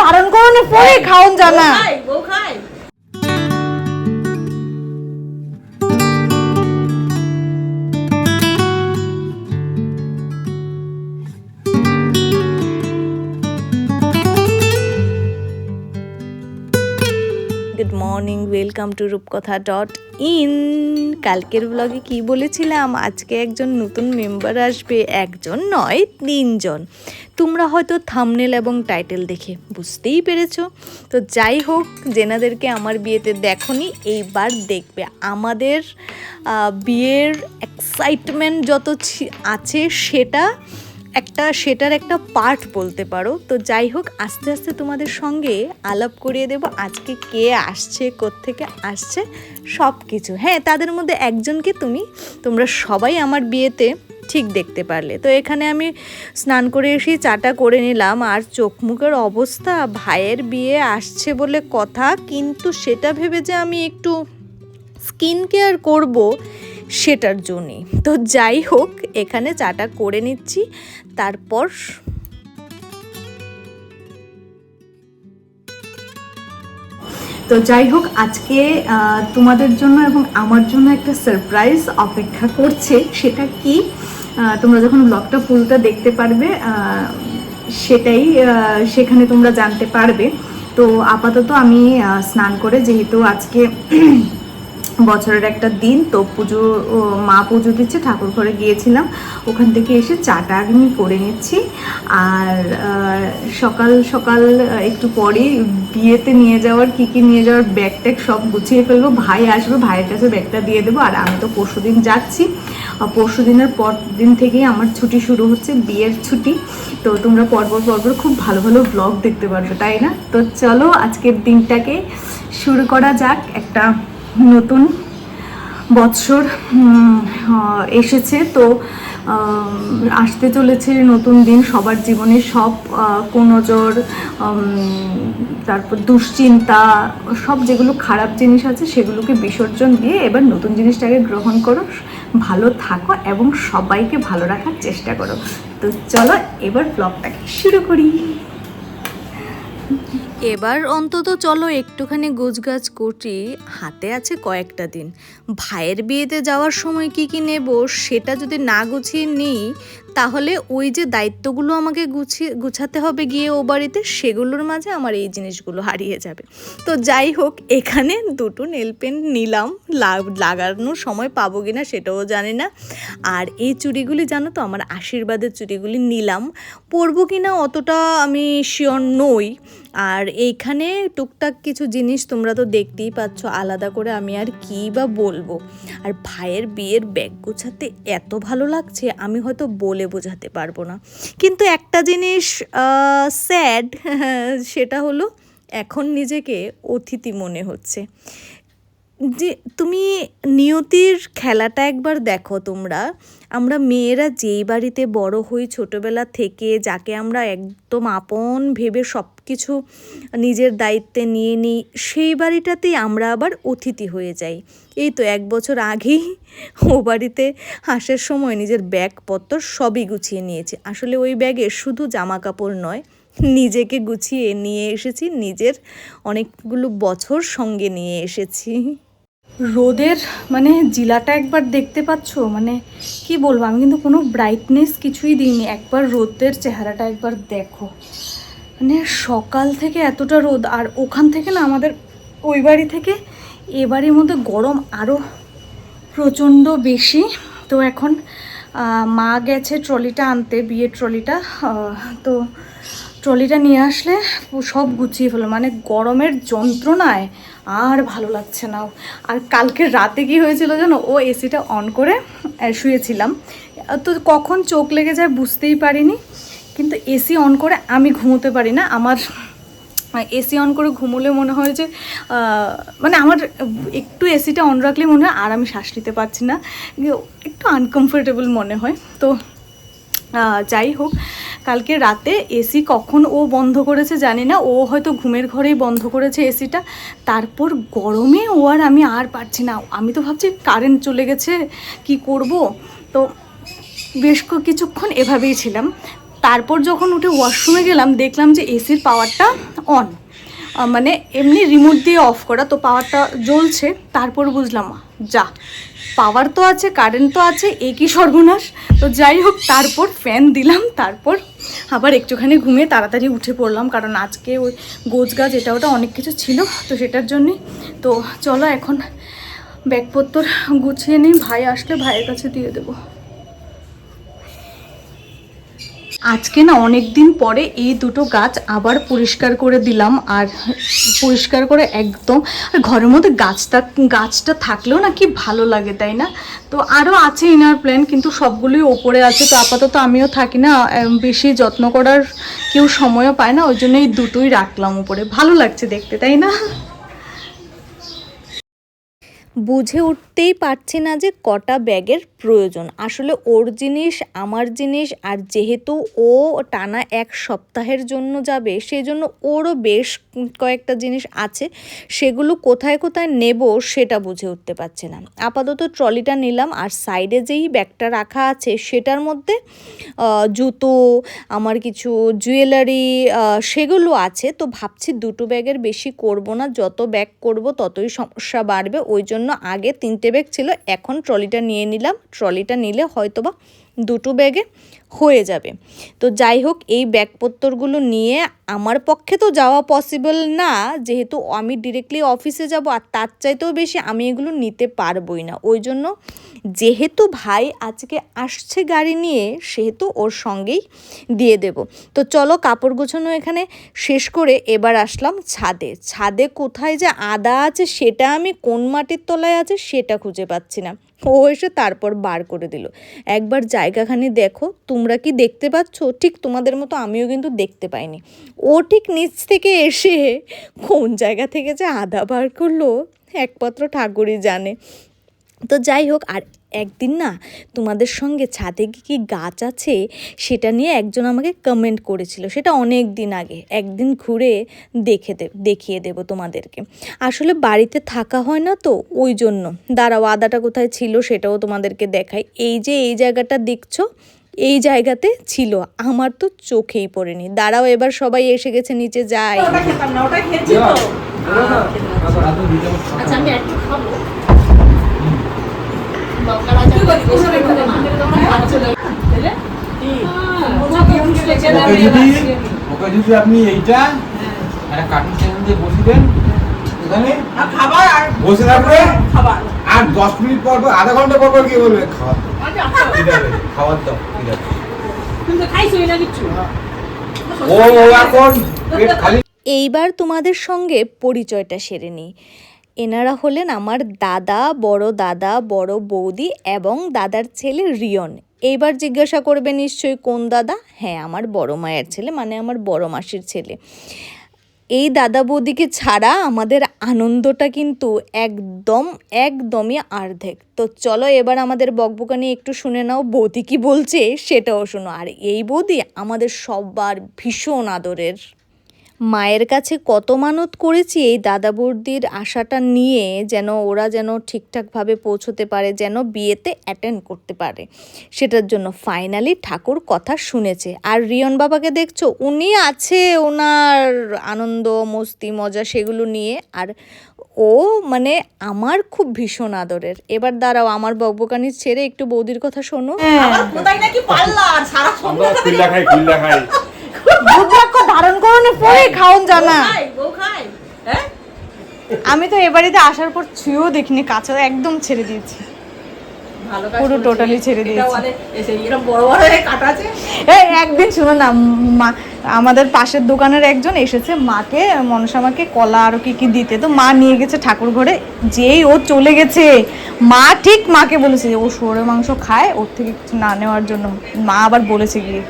ধারণ করণে পরে খাওন জানা। গুড মর্নিং, ওয়েলকাম টু রূপকথা.in। কালকের ব্লগে কি বলেছিলাম, আজকে একজন নতুন মেম্বার আসবে, একজন নয় 3 জন। তোমরা হয়তো থাম্বনেল এবং টাইটেল দেখে বুঝতেই পেরেছো। তো যাই হোক, যেনাদেরকে আমার বিয়েতে দেখোনি এইবার দেখবে। আমাদের বিয়ের এক্সাইটমেন্ট যত আছে সেটার একটা পার্ট বলতে পারো। তো যাই হোক, আস্তে আস্তে তোমাদের সঙ্গে আলাপ করিয়ে দেব আজকে কে আসছে, কোত্থেকে আসছে সব কিছু। হ্যাঁ, তাদের মধ্যে একজনকে তোমরা সবাই আমার বিয়েতে ঠিক দেখতে পারলে। তো এখানে আমি স্নান করে এসে চাটা করে নিলাম, আর চোখ মুখের অবস্থা, ভাইয়ের বিয়ে আসছে বলে কথা, কিন্তু সেটা ভেবে যে আমি একটু স্কিন কেয়ার করব সেটার জন্যই। তো যাই হোক, এখানে চাটা করে নিচ্ছি, তারপর তো যাই হোক, আজকে তোমাদের জন্য এবং আমার জন্য একটা সারপ্রাইজ অপেক্ষা করছে। সেটা কি, তোমরা যখন ব্লগটা ফুলটা দেখতে পারবে সেটাই সেখানে তোমরা জানতে পারবে। তো আপাতত আমি স্নান করে, যেহেতু আজকে বছরের একটা দিন, তো মা পুজো দিচ্ছে, ঠাকুর ঘরে গিয়েছিলাম, ওখান থেকে এসে চাটা আমি করে নিচ্ছি। আর সকাল সকাল একটু পরে বিয়েতে নিয়ে যাওয়ার কি নিয়ে যাওয়ার ব্যাগ ট্যাগ সব গুছিয়ে ফেলবো। ভাই আসবে, ভাইয়ের কাছে ব্যাগটা দিয়ে দেবো। আর আমি তো পরশুদিন যাচ্ছি, পরশুদিনের পর দিন থেকেই আমার ছুটি শুরু হচ্ছে, বিয়ের ছুটি। তো তোমরা পরপর খুব ভালো ভালো ব্লগ দেখতে পারবে, তাই না? তো চলো, আজকের দিনটাকে শুরু করা যাক। একটা নতুন বৎসর এসেছে, তো আসতে চলেছে নতুন দিন। সবার জীবনে সব কোনজোর, তারপর দুশ্চিন্তা, সব যেগুলো খারাপ জিনিস আছে সেগুলোকে বিসর্জন দিয়ে এবার নতুন জিনিসটাকে গ্রহণ করো, ভালো থাকো এবং সবাইকে ভালো রাখার চেষ্টা করো। তো চলো এবার ব্লগটাকে শুরু করি। এবার অন্তত চলো একটুখানি গোছগাছ করি, হাতে আছে কয়েকটা দিন। ভাইয়ের বিয়েতে যাওয়ার সময় কি নেব সেটা যদি না গুছিয়ে নিই, তাহলে ওই যে দায়িত্বগুলো আমাকে গুছাতে হবে গিয়ে ও বাড়িতে, সেগুলোর মাঝে আমার এই জিনিসগুলো হারিয়ে যাবে। তো যাই হোক, এখানে 2টো নেল পেন নিলাম, লাগানোর সময় পাবো কিনা সেটাও জানি না। আর এই চুড়িগুলি জানো তো, আমার আশীর্বাদের চুড়িগুলি নিলাম, পরবো কিনা অতটা আমি শিওর নই। আর এইখানে টুকটাক কিছু জিনিস তোমরা তো দেখতেই পাচ্ছ, আলাদা করে আমি আর কী বা বলবো। আর ভাইয়ের বিয়ের ব্যাগ গোছাতে এত ভালো লাগছে, আমি হয়তো বলে বোঝাতে পারবো না। কিন্তু একটা জিনিস স্যাড, সেটা হলো এখন নিজেকে অতিথি মনে হচ্ছে। যে তুমি নিয়তির খেলাটা একবার দেখো তোমরা। আমরা মেয়েরা যেই বাড়িতে বড় হই ছোটোবেলা থেকে, যাকে আমরা একদম আপন ভেবে সব কিছু নিজের দায়িত্বে নিয়ে নিই, সেই বাড়িটাতেই আমরা আবার অতিথি হয়ে যাই। এই তো 1 বছর আগেই ও বাড়িতে আসার সময় নিজের ব্যাগপত্র সবই গুছিয়ে নিয়েছি। আসলে ওই ব্যাগে শুধু জামা কাপড় নয়, নিজেকে গুছিয়ে নিয়ে এসেছি, নিজের অনেকগুলো বছর সঙ্গে নিয়ে এসেছি। রোদের জিলাটা একবার দেখতে পাচ্ছ, কি বলবো, আমি কিন্তু কোনো ব্রাইটনেস কিছুই দিইনি। একবার রোদের চেহারাটা একবার দেখো, সকাল থেকে এতটা রোদ, আর ওখান থেকে না, আমাদের ওই বাড়ি থেকে এ বাড়ির মধ্যে গরম আরও প্রচণ্ড বেশি। তো এখন মা গেছে ট্রলিটা আনতে, বিয়ের ট্রলিটা। তো ট্রলিটা নিয়ে আসলে সব গুছিয়ে ফেলো, গরমের যন্ত্রণায় আর ভালো লাগছে না। আর কালকে রাতে কি হয়েছিল জানো, ও এসিটা অন করে শুয়েছিলাম, তো কখন চোখ লেগে যায় বুঝতেই পারিনি। কিন্তু এসি অন করে আমি ঘুমোতে পারি না। আমার এসি অন করে ঘুমোলে মনে হয় যে আমার একটু এসিটা অন রাখলে মনে হয় আর আমি শ্বাস নিতে পারছি না, একটু আনকমফোর্টেবল মনে হয়। তো যাই হোক, কালকে রাতে এসি কখন ও বন্ধ করেছে জানি না, ও হয়তো ঘুমের ঘরেই বন্ধ করেছে এসিটা। তারপর গরমে ও আর আমি আর পারছি না। আমি তো ভাবছি কারেন্ট চলে গেছে, কি করব। তো বেশ কিছুক্ষণ এভাবেই ছিলাম। তারপর যখন উঠে ওয়াশরুমে গেলাম দেখলাম যে এসির পাওয়ারটা অন, মানে এমনি রিমোট দিয়ে অফ করা, তো পাওয়ারটা জ্বলছে। তারপর বুঝলাম যা, পাওয়ার তো আছে, কারেন্ট তো আছে, একই সর্বনাশ। তো যাই হোক, তারপর ফ্যান দিলাম, তারপর আবার একটুখানি ঘুমিয়ে তাড়াতাড়ি উঠে পড়লাম, কারণ আজকে ওই গোছগাছ এটা ওটা অনেক কিছু ছিল, তো সেটার জন্যই। তো চলো এখন ব্যাগপত্র গুছিয়ে নিই, ভাই আসলে ভাইয়ের কাছে দিয়ে দেবো। আজকে না অনেক দিন পরে এই দুটো গাছ আবার পরিষ্কার করে দিলাম, আর পরিষ্কার করে একদম, আর ঘরের মধ্যে গাছটা থাকলেও না কি ভালো লাগে, তাই না? তো আরও আছে ইনার প্ল্যান, কিন্তু সবগুলোই ওপরে আছে। তো আপাতত আমিও থাকি না, বেশি যত্ন করার কেউ সময়ও পায় না, ওই জন্য এই দুটোই রাখলাম উপরে। ভালো লাগছে দেখতে, তাই না? বুঝে উঠতেই পারছি না যে কটা ব্যাগের প্রয়োজন। আসলে ওর জিনিস, আমার জিনিস, আর যেহেতু ও টানা 1 সপ্তাহের জন্য যাবে, সেই জন্য ওরও বেশ কয়েকটা জিনিস আছে, সেগুলো কোথায় কোথায় নেব সেটা বুঝে উঠতে পারছি না। আপাতত ট্রলিটা নিলাম, আর সাইডে যেই ব্যাগটা রাখা আছে সেটার মধ্যে জুতো, আমার কিছু জুয়েলারি, সেগুলো আছে। তো ভাবছি দুটো ব্যাগের বেশি করব না, যত ব্যাগ করব ততই সমস্যা বাড়বে। ওই জন্য আগে 3টে ব্যাগ ছিল, এখন ট্রলিটা নিয়ে নিলাম। ট্রলিটা নিলে হয়তোবা দুটো ব্যাগে হয়ে যাবে। তো যাই হোক, এই ব্যাগপত্রগুলো নিয়ে আমার পক্ষে তো যাওয়া পসিবল না, যেহেতু আমি ডিরেক্টলি অফিসে যাব, আর তার চাইতেও বেশি আমি এগুলো নিতে পারবই না। ওই জন্য যেহেতু ভাই আজকে আসছে গাড়ি নিয়ে, সেহেতু ওর সঙ্গেই দিয়ে দেব। তো চলো, কাপড় গোছানো এখানে শেষ করে এবার আসলাম ছাদে। ছাদে কোথায় যে আদা আছে, সেটা আমি কোন মাটির তলায় আছে সেটা খুঁজে পাচ্ছি না। ও এসে তারপর বার করে দিল। একবার জায়গাখানি দেখো, তোমরা কি দেখতে পাচ্ছ? ঠিক তোমাদের মতো আমিও কিন্তু দেখতে পাইনি। ও ঠিক নিচ থেকে এসে কোন জায়গা থেকে যে আদা বার করলো একমাত্র ঠাকুরই জানে। তো যাই হোক, আর একদিন না তোমাদের সঙ্গে ছাদে কি গাছ আছে সেটা নিয়ে একজন আমাকে কমেন্ট করেছিল, সেটা অনেক দিন আগে। একদিন ঘুরে দেখিয়ে দেব তোমাদেরকে। আসলে বাড়িতে থাকা হয় না তো, ওই জন্য। দাঁড়াও, আদাটা কোথায় ছিল সেটাও তোমাদেরকে দেখাই। এই যে এই জায়গাটা দেখছো, এই জায়গাতে ছিল, আমার তো চোখেই পড়েনি। দাঁড়াও, এবার সবাই এসে গেছে, নিচে যাই। ওটা খেতাম না, ওটা খেয়েছি তো। আচ্ছা, আমি একটু খাবো। আপনি এইটা একটা কার্টুন চ্যানেল দিয়ে বসে দেন, ওখানে খাবার আর বসে থাকবে, খাবার আর 10 মিনিট পর পর, আধা ঘন্টা পর পর কি বলবে খাবার খাবার দাও, কিন্তু খাইছই না কিছু। ও এখন পেট খালি। এইবার তোমাদের সঙ্গে পরিচয়টা সেরে নিই। এনারা হলেন আমার দাদা, বড় বৌদি এবং দাদার ছেলে রিয়ন। এইবার জিজ্ঞাসা করবে নিশ্চয়ই কোন দাদা? হ্যাঁ, আমার বড় মায়ের ছেলে, মানে আমার বড় মাসির ছেলে। এই দাদা বৌদিকে ছাড়া আমাদের আনন্দটা কিন্তু একদমই অর্ধেক। তো চলো, এবার আমাদের বকবকানি একটু শুনে নাও, বৌদি কি বলছে সেটাও শোনো। আর এই বৌদি আমাদের সবার ভীষণ আদরের। মায়ের কাছে কত মানত করেছি এই দাদা বৌদির আশাটা নিয়ে, যেন ওরা যেন ঠিকঠাকভাবে পৌঁছতে পারে, যেন বিয়েতে অ্যাটেন্ড করতে পারে। সেটার জন্য ফাইনালি ঠাকুর কথা শুনেছে। আর রিয়ন বাবাকে দেখছো, উনি আছে ওনার আনন্দ মস্তি মজা সেগুলো নিয়ে। আর ও মানে আমার খুব ভীষণ আদরের। এবার দাঁড়াও, আমার বকবকানি ছেড়ে একটু বৌদির কথা শোনো। ধারণ করণের পরে খাওন জানা। আমি তো এ বাড়িতে আসার পর ছুঁয়েও দেখিনি, কাছে একদম ছেড়ে দিয়েছি, পুরো টোটালি ছেড়ে দিয়েছি। একদিন শুনো না, আমাদের পাশের দোকানের একজন এসেছে মাকে, মনসা মাকে কলা আরো কি কি দিতে, তো মা নিয়ে গেছে ঠাকুর ঘরে। যেই ও চলে গেছে, মা ঠিক মাকে বলেছে ও শুয়োরের মাংস খায়, ওর থেকে কিছু না নেওয়ার জন্য। মা আবার বলেছে গিয়ে।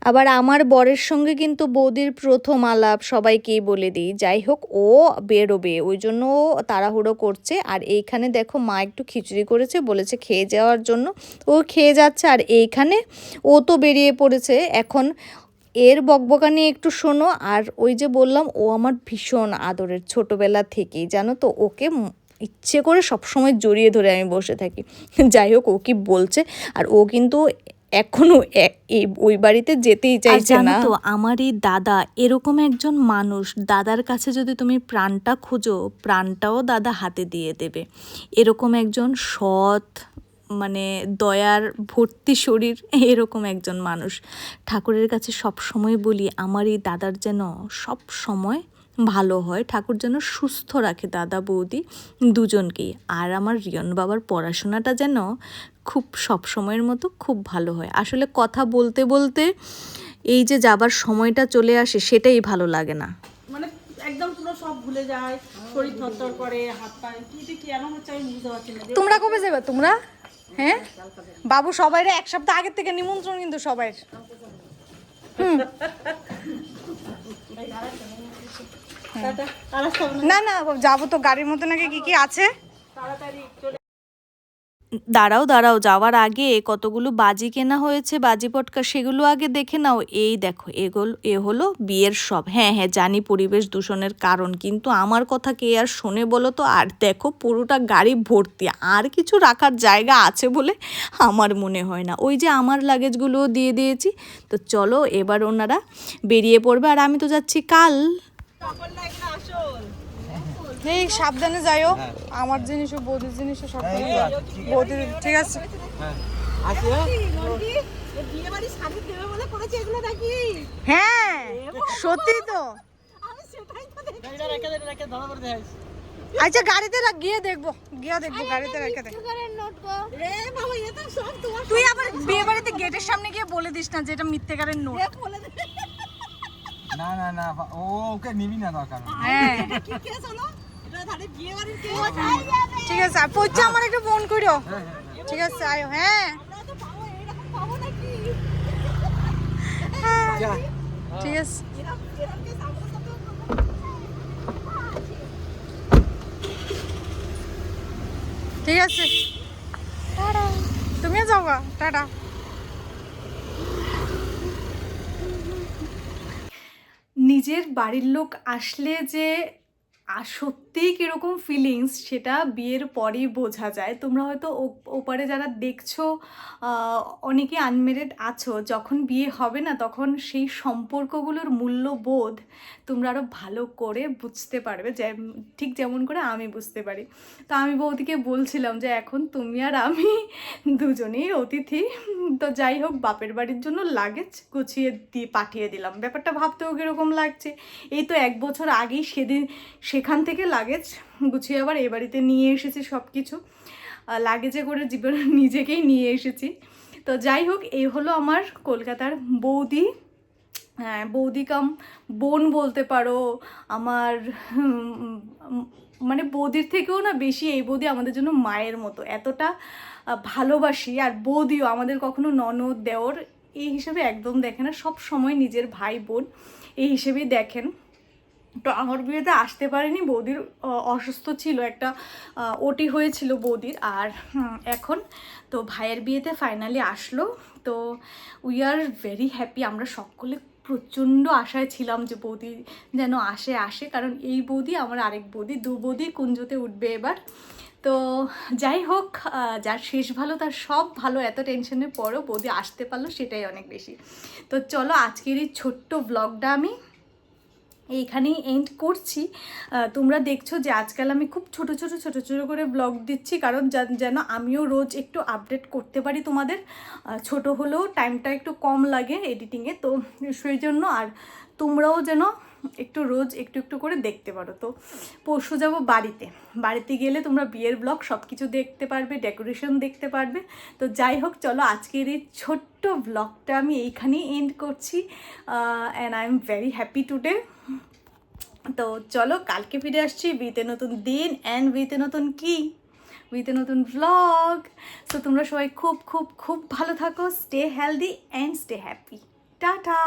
আবার আমার বরের সঙ্গে কিন্তু বৌদির প্রথম আলাপ, সবাইকেই বলে দিই। যাই হোক, ও বেরোবে, ওই জন্য ও তাড়াহুড়ো করছে। আর এইখানে দেখো, মা একটু খিচুড়ি করেছে, বলেছে খেয়ে যাওয়ার জন্য। ও খেয়ে যাচ্ছে, আর এইখানে ও তো বেরিয়ে পড়েছে। এখন এর বকবকানি একটু শোনো। আর ওই যে বললাম, ও আমার ভীষণ আদরের ছোটোবেলা থেকেই, জানো তো। ওকে ইচ্ছে করে সবসময় জড়িয়ে ধরে আমি বসে থাকি। যাই হোক, ও কি বলছে, আর ও কিন্তু এখনো ওই বাড়িতে যেতেই চাইছে না। তো আমার এই দাদা এরকম একজন মানুষ, দাদার কাছে যদি তুমি প্রাণটা খুঁজো, প্রাণটাও দাদা হাতে দিয়ে দেবে। এরকম একজন সৎ, মানে দয়ার ভর্তি শরীর, এরকম একজন মানুষ। ঠাকুরের কাছে সব সময় বলি আমার এই দাদার যেন সব সময় ভালো হয়, ঠাকুর যেন সুস্থ রাখে দাদা বৌদি দুজনকেই। আর আমার রিয়ন বাবার পড়াশোনাটা যেন খুব সব সময়ের মতো খুব ভালো হয়। আসলে কথা বলতে বলতে এই যে যাবার সময়টা চলে আসে, সেটাই ভালো লাগে না। মানে একদম পুরো সব ভুলে যায়, শরীর থরথর করে, হাত পায়ে কি এমন হচ্ছে আমি বুঝতে পারছি না। তোমরা কবে যাবে তোমরা? হ্যাঁ বাবু, সবাইরে এক সপ্তাহ আগের থেকে নিমন্ত্রণ কিন্তু সবাই। না না যাবো তো, গাড়ির মধ্যে নাকি কি কি আছে। দাঁড়াও, যাওয়ার আগে কতগুলো বাজি কেনা হয়েছে, বাজি পটকা, সেগুলো আগে দেখে নাও। এই দেখো, এ হলো বিয়ের সব। হ্যাঁ, জানি পরিবেশ দূষণের কারণ, কিন্তু আমার কথা কে আর শোনে বলো তো। আর দেখো পুরোটা গাড়ি ভর্তি, আর কিছু রাখার জায়গা আছে বলে আমার মনে হয় না। ওই যে আমার লাগেজগুলোও দিয়ে দিয়েছি। তো চলো এবার ওনারা বেরিয়ে পড়বে, আর আমি তো যাচ্ছি কাল। এই সাবধানে যাইও, আমার জিনিসও বৌদির জিনিসও সব বৌদির, ঠিক আছে? হ্যাঁ সত্যি তো। আচ্ছা গাড়িতে গিয়ে দেখবো গাড়িতে রেখে দেখ। তুই আবার বিয়ে বাড়িতে গেটের সামনে গিয়ে বলে দিস না যে এটা মিথ্যেকারের নোট। না ও ওকে নিবি না দরকার। হ্যাঁ ঠিক আছে, পৌঁছে আমার একটু ফোন করো। ঠিক আছে আয়ো। হ্যাঁ ঠিক আছে। ঠিক আছে, তুমিও যাও গা, টাটা। নিজের বাড়ির লোক আসলে যে সত্যিই কীরকম ফিলিংস, সেটা বিয়ের পরেই বোঝা যায়। তোমরা হয়তো ওপারে যারা দেখছো অনেকে আনমেরিড আছো, যখন বিয়ে হবে না তখন সেই সম্পর্কগুলোর মূল্যবোধ তোমরা আরও ভালো করে বুঝতে পারবে, যে ঠিক যেমন করে আমি বুঝতে পারি। তো আমি বৌদিকে বলছিলাম যে এখন তুমি আর আমি দুজনেই অতিথি। তো যাই হোক, বাপের বাড়ির জন্য লাগেজ গুছিয়ে পাঠিয়ে দিলাম। ব্যাপারটা ভাবতেও কীরকম লাগছে। এই তো 1 বছর আগেই সেখান থেকে লাগেজ গুছিয়ে আবার এ বাড়িতে নিয়ে এসেছি। সব কিছু লাগেজে করে জীবনে নিজেকেই নিয়ে এসেছি। তো যাই হোক, এই হলো আমার কলকাতার বৌদি। হ্যাঁ, বৌদি কাম বোন বলতে পারো। আমার মানে বৌদির থেকেও না বেশি এই বৌদি আমাদের জন্য মায়ের মতো, এতটা ভালোবাসি। আর বৌদিও আমাদের কখনো ননদ দেওর এই হিসেবে একদম দেখে না, সব সময় নিজের ভাই বোন এই হিসেবেই দেখেন। তো আমার বিয়েতে আসতে পারেনি, বৌদির অসুস্থ ছিল, একটা ওটি হয়েছিল বৌদির। আর এখন তো ভাইয়ের বিয়েতে ফাইনালি আসলো। তো উই আর ভেরি হ্যাপি। আমরা সকলে প্রচণ্ড আশায় ছিলাম যে বৌদি যেন আসে, কারণ এই বৌদি আমার আরেক বৌদি, 2 বৌদি কুঞ্জতে উঠবে এবার। তো যাই হোক, যার শেষ ভালো তার সব ভালো। এত টেনশনের পরও বৌদি আসতে পারলো, সেটাই অনেক বেশি। তো চলো আজকের এই ছোট্ট ব্লগটা আমি এইখানেই এন্ড করছি। তোমরা দেখছো যে আজকাল আমি খুব ছোট ছোট করে ব্লগ দিচ্ছি, কারণ যেন আমিও রোজ একটু আপডেট করতে পারি তোমাদের। ছোট হলেও টাইমটা একটু কম লাগে এডিটিংয়ে, তো সেই জন্য। আর তোমরাও যেন একটু রোজ একটু করে দেখতে পারো। তো পরশু যাব বাড়িতে গেলে তোমরা বিয়ের ব্লগ সব কিছু দেখতে পারবে, ডেকোরেশন দেখতে পারবে। তো যাই হোক, চলো আজকের এই ছোট্ট ব্লগটা আমি এইখানেই এন্ড করছি। And I am very happy today. তো চলো কালকে ফিরে আসছি উইথ এ নতুন দিন অ্যান্ড উইথ এ নতুন উইথ এ নতুন ব্লগ। তো তোমরা সবাই খুব ভালো থাকো, stay healthy and stay happy. Tata.